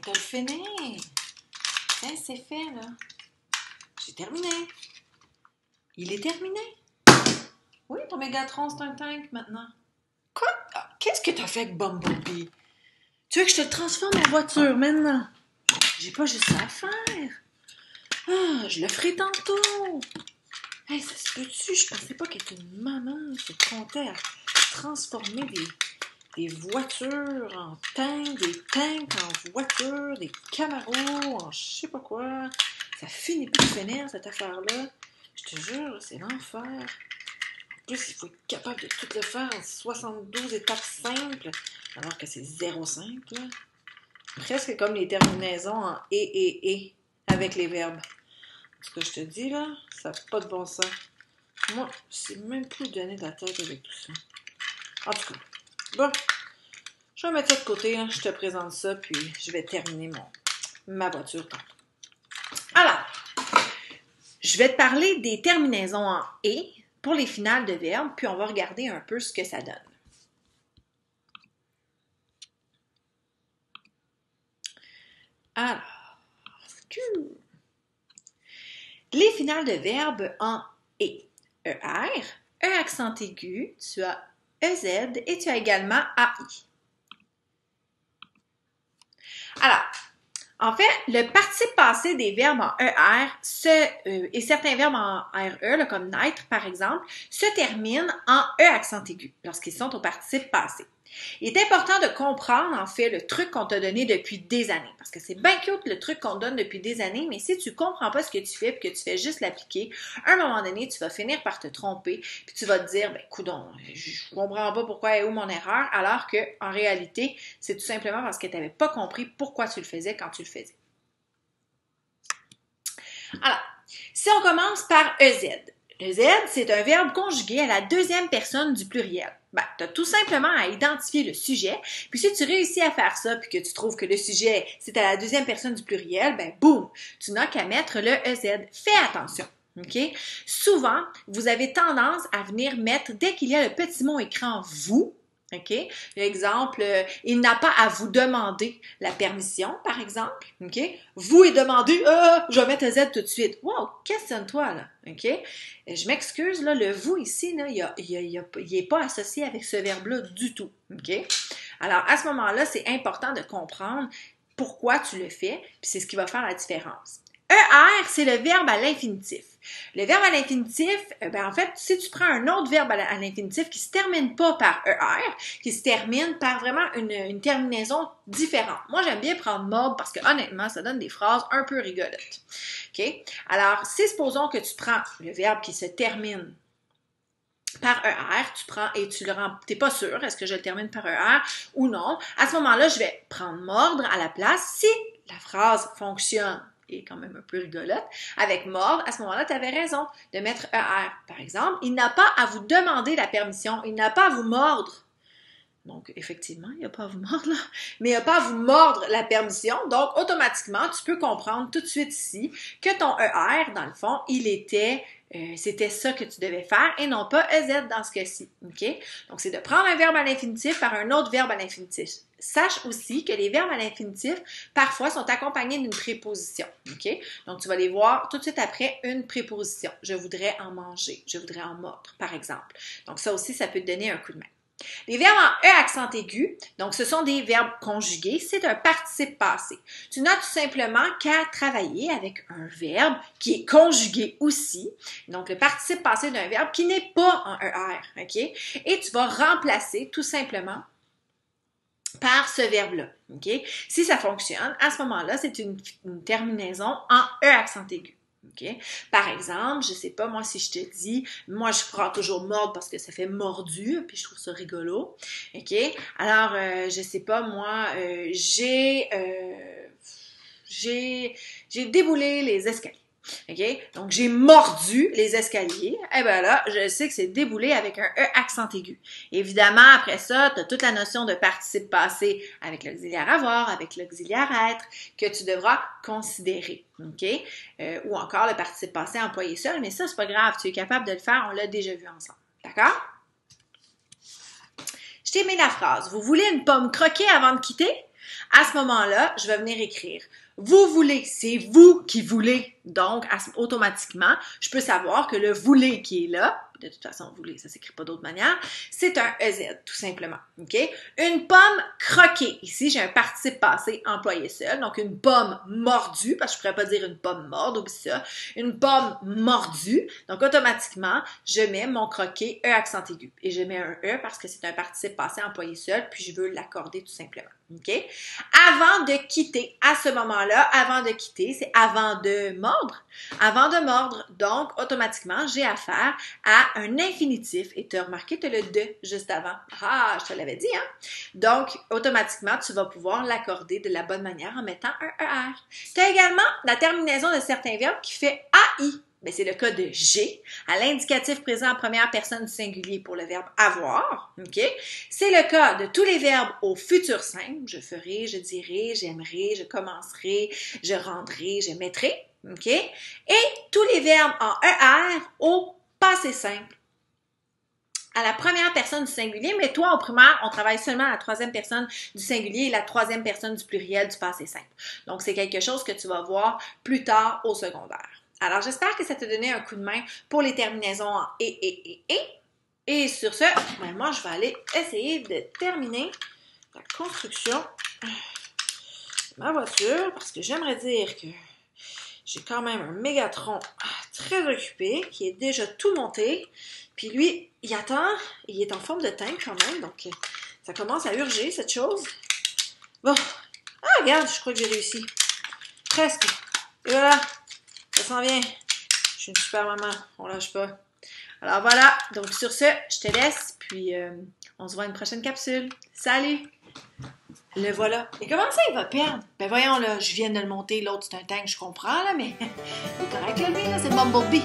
te le finir. Tiens, c'est fait, là. J'ai terminé. Il est terminé. Oui, ton Mégatron, c'est un tank maintenant. Quoi? Ah, qu'est-ce que t'as fait avec Bumblebee? Tu veux que je te le transforme en voiture maintenant? J'ai pas juste ça à faire. Ah, je le ferai tantôt. Hey, ça se peut-tu? Je pensais pas qu'être une maman se comptait à transformer des voitures en tanks, des tanks en voitures, des Camaros en je sais pas quoi. Ça finit plus de finir, cette affaire-là. Je te jure, c'est l'enfer. En plus, il faut être capable de tout le faire en 72 étapes simples, alors que c'est 0,5, là. Presque comme les terminaisons en « et » avec les verbes. Ce que je te dis, là, ça n'a pas de bon sens. Moi, c'est même plus donné de la tête avec tout ça. En tout cas, bon, je vais mettre ça de côté, hein. Je te présente ça, puis je vais terminer ma voiture tantôt. Alors, je vais te parler des terminaisons en « et » pour les finales de verbes, puis on va regarder un peu ce que ça donne. Alors, les finales de verbes en « et ». ER, E accent aigu, tu as EZ et tu as également AI. Alors, en fait, le participe passé des verbes en ER et certains verbes en RE, là, comme naître par exemple, se terminent en E accent aigu lorsqu'ils sont au participe passé. Il est important de comprendre, en fait, le truc qu'on t'a donné depuis des années. Parce que c'est bien cute le truc qu'on te donne depuis des années, mais si tu ne comprends pas ce que tu fais et que tu fais juste l'appliquer, à un moment donné, tu vas finir par te tromper puis tu vas te dire, ben, coudonc, je comprends pas pourquoi est où mon erreur, alors que en réalité, c'est tout simplement parce que tu n'avais pas compris pourquoi tu le faisais quand tu le faisais. Alors, si on commence par EZ. Le Z, c'est un verbe conjugué à la deuxième personne du pluriel. Ben, tu as tout simplement à identifier le sujet, puis si tu réussis à faire ça, puis que tu trouves que le sujet, c'est à la deuxième personne du pluriel, ben boum, tu n'as qu'à mettre le EZ. Fais attention, ok? Souvent, vous avez tendance à venir mettre, dès qu'il y a le petit mot écran « vous », OK? L'exemple, il n'a pas à vous demander la permission, par exemple. OK? Vous est demandé, je vais mettre un Z tout de suite. Wow, questionne-toi, là. OK? Je m'excuse, là, le vous ici, là, il n'est pas associé avec ce verbe-là du tout. OK? Alors, à ce moment-là, c'est important de comprendre pourquoi tu le fais, puis c'est ce qui va faire la différence. ER, c'est le verbe à l'infinitif. Le verbe à l'infinitif, en fait, si tu prends un autre verbe à l'infinitif qui ne se termine pas par ER, qui se termine par vraiment une terminaison différente. Moi, j'aime bien prendre mordre parce que honnêtement, ça donne des phrases un peu rigolotes. OK? Alors, si supposons que tu prends le verbe qui se termine par ER, tu prends et tu le rends, t'es pas sûr, est-ce que je le termine par ER ou non? À ce moment-là, je vais prendre mordre à la place si la phrase fonctionne et quand même un peu rigolote, avec mordre, à ce moment-là, tu avais raison de mettre ER. Par exemple, il n'a pas à vous demander la permission, il n'a pas à vous mordre. Donc, effectivement, il n'y a pas à vous mordre, là, mais il n'y a pas à vous mordre la permission. Donc, automatiquement, tu peux comprendre tout de suite ici que ton ER, dans le fond, c'était ça que tu devais faire et non pas EZ dans ce cas-ci. OK? Donc, c'est de prendre un verbe à l'infinitif par un autre verbe à l'infinitif. Sache aussi que les verbes à l'infinitif, parfois, sont accompagnés d'une préposition. OK? Donc, tu vas les voir tout de suite après une préposition. Je voudrais en manger. Je voudrais en mordre, par exemple. Donc, ça aussi, ça peut te donner un coup de main. Les verbes en E accent aigu, donc ce sont des verbes conjugués, c'est un participe passé. Tu n'as tout simplement qu'à travailler avec un verbe qui est conjugué aussi, donc le participe passé d'un verbe qui n'est pas en ER, OK? Et tu vas remplacer tout simplement par ce verbe-là, OK? Si ça fonctionne, à ce moment-là, c'est une terminaison en E accent aigu. Okay? Par exemple, je sais pas, moi, si je te dis, moi, je prends toujours mordre parce que ça fait mordu, puis je trouve ça rigolo. OK? Alors, je sais pas, moi, j'ai déboulé les escaliers. OK? Donc, j'ai mordu les escaliers. Eh bien là, je sais que c'est déboulé avec un E accent aigu. Évidemment, après ça, tu as toute la notion de participe passé avec l'auxiliaire avoir, avec l'auxiliaire être, que tu devras considérer. OK? Ou encore le participe passé employé seul, mais ça, c'est pas grave. Tu es capable de le faire, on l'a déjà vu ensemble. D'accord? Je t'ai mis la phrase. Vous voulez une pomme croquée avant de quitter? À ce moment-là, je vais venir écrire. Vous voulez, c'est vous qui voulez. Donc, automatiquement, je peux savoir que le voulez qui est là, de toute façon, voulez, ça s'écrit pas d'autre manière, c'est un EZ, tout simplement. OK? Une pomme croquée. Ici, j'ai un participe passé employé seul. Donc, une pomme mordue, parce que je pourrais pas dire une pomme morde, oublie ça. Une pomme mordue. Donc, automatiquement, je mets mon croqué E accent aigu. Et je mets un E parce que c'est un participe passé employé seul, puis je veux l'accorder tout simplement. OK? Avant de quitter, à ce moment-là, avant de quitter, c'est avant de mordre. Avant de mordre, donc, automatiquement, j'ai affaire à un infinitif. Et tu as remarqué, tu as le de juste avant. Ah, je te l'avais dit, hein? Donc, automatiquement, tu vas pouvoir l'accorder de la bonne manière en mettant un ER. Tu as également la terminaison de certains verbes qui fait AI. Ben, c'est le cas de j'ai, à l'indicatif présent en première personne du singulier pour le verbe avoir. OK? C'est le cas de tous les verbes au futur simple. Je ferai, je dirai, j'aimerai, je commencerai, je rendrai, je mettrai. OK? Et tous les verbes en ER au passé simple. À la première personne du singulier, mais toi, au primaire, on travaille seulement à la troisième personne du singulier et la troisième personne du pluriel du passé simple. Donc, c'est quelque chose que tu vas voir plus tard au secondaire. Alors, j'espère que ça t'a donné un coup de main pour les terminaisons en et. Et sur ce, ben moi, je vais aller essayer de terminer la construction de ma voiture parce que j'aimerais dire que j'ai quand même un Mégatron très occupé qui est déjà tout monté. Puis lui, il attend, il est en forme de tank quand même, donc ça commence à urger cette chose. Bon, ah regarde, je crois que j'ai réussi. Presque. Et voilà. Ça s'en vient. Je suis une super maman. On lâche pas. Alors voilà. Donc sur ce, je te laisse. Puis on se voit à une prochaine capsule. Salut! Le voilà. Et comment ça, il va perdre? Ben voyons, là, je viens de le monter. L'autre, c'est un tank, je comprends, là, mais il est correct, là, lui, là, c'est le Bumblebee.